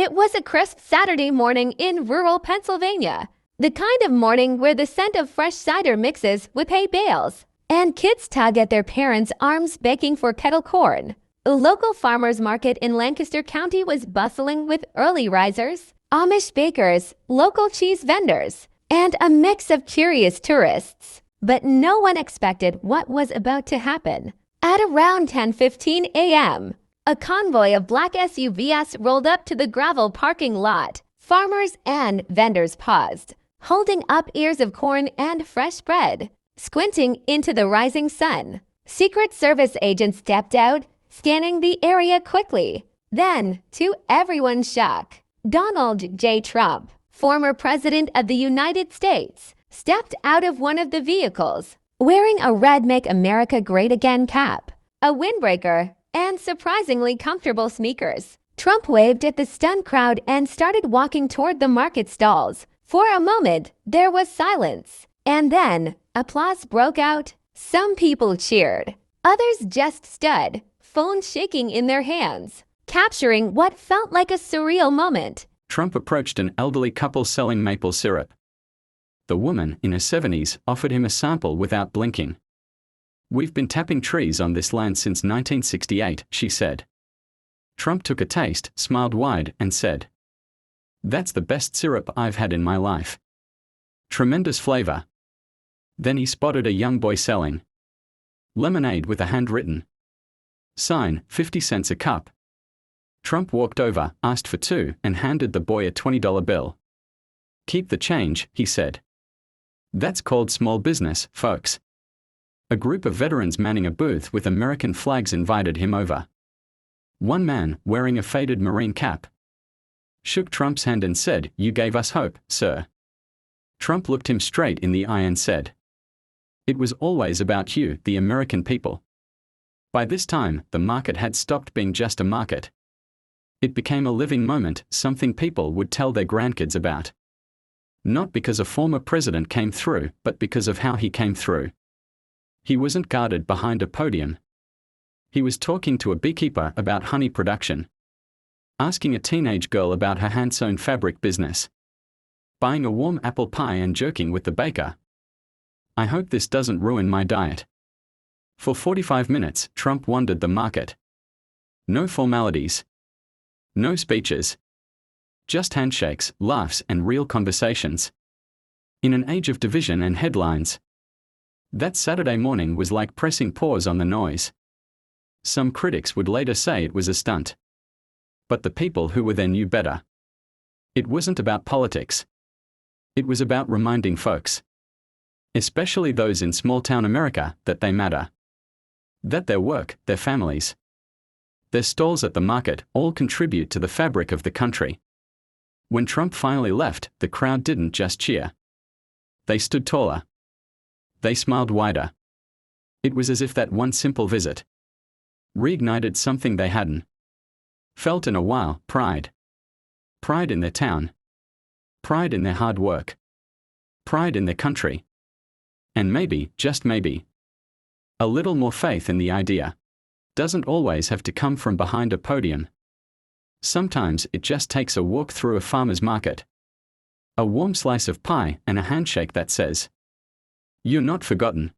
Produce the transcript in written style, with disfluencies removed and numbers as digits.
It was a crisp Saturday morning in rural Pennsylvania, the kind of morning where the scent of fresh cider mixes with hay bales, and kids tug at their parents' arms begging for kettle corn. A local farmers market in Lancaster County was bustling with early risers, Amish bakers, local cheese vendors, and a mix of curious tourists. But no one expected what was about to happen. At around 10:15 a.m., a convoy of black SUVs rolled up to the gravel parking lot. Farmers and vendors paused, holding up ears of corn and fresh bread, squinting into the rising sun. Secret Service agents stepped out, scanning the area quickly. Then, to everyone's shock, Donald J. Trump, former president of the United States, stepped out of one of the vehicles, wearing a red Make America Great Again cap, a windbreaker, and surprisingly comfortable sneakers. Trump waved at the stunned crowd and started walking toward the market stalls. For a moment, there was silence, and then applause broke out. Some people cheered. Others just stood, phones shaking in their hands, capturing what felt like a surreal moment. Trump approached an elderly couple selling maple syrup. The woman, in her 70s, offered him a sample without blinking. "We've been tapping trees on this land since 1968, she said. Trump took a taste, smiled wide, and said, "That's the best syrup I've had in my life. Tremendous flavor." Then he spotted a young boy selling lemonade with a handwritten sign, 50 cents a cup. Trump walked over, asked for two, and handed the boy a $20 bill. "Keep the change," he said. "That's called small business, folks." A group of veterans manning a booth with American flags invited him over. One man, wearing a faded Marine cap, shook Trump's hand and said, "You gave us hope, sir." Trump looked him straight in the eye and said, "It was always about you, the American people." By this time, the market had stopped being just a market. It became a living moment, something people would tell their grandkids about. Not because a former president came through, but because of how he came through. He wasn't guarded behind a podium. He was talking to a beekeeper about honey production, asking a teenage girl about her hand-sewn fabric business, buying a warm apple pie and joking with the baker. "I hope this doesn't ruin my diet." For 45 minutes, Trump wandered the market. No formalities. No speeches. Just handshakes, laughs, and real conversations. In an age of division and headlines, that Saturday morning was like pressing pause on the noise. Some critics would later say it was a stunt. But the people who were there knew better. It wasn't about politics. It was about reminding folks, especially those in small-town America, that they matter. That their work, their families, their stalls at the market all contribute to the fabric of the country. When Trump finally left, the crowd didn't just cheer. They stood taller. They smiled wider. It was as if that one simple visit reignited something they hadn't felt in a while: pride. Pride in their town. Pride in their hard work. Pride in their country. And maybe, just maybe, a little more faith in the idea. Doesn't always have to come from behind a podium. Sometimes it just takes a walk through a farmer's market, a warm slice of pie, and a handshake that says, "You're not forgotten."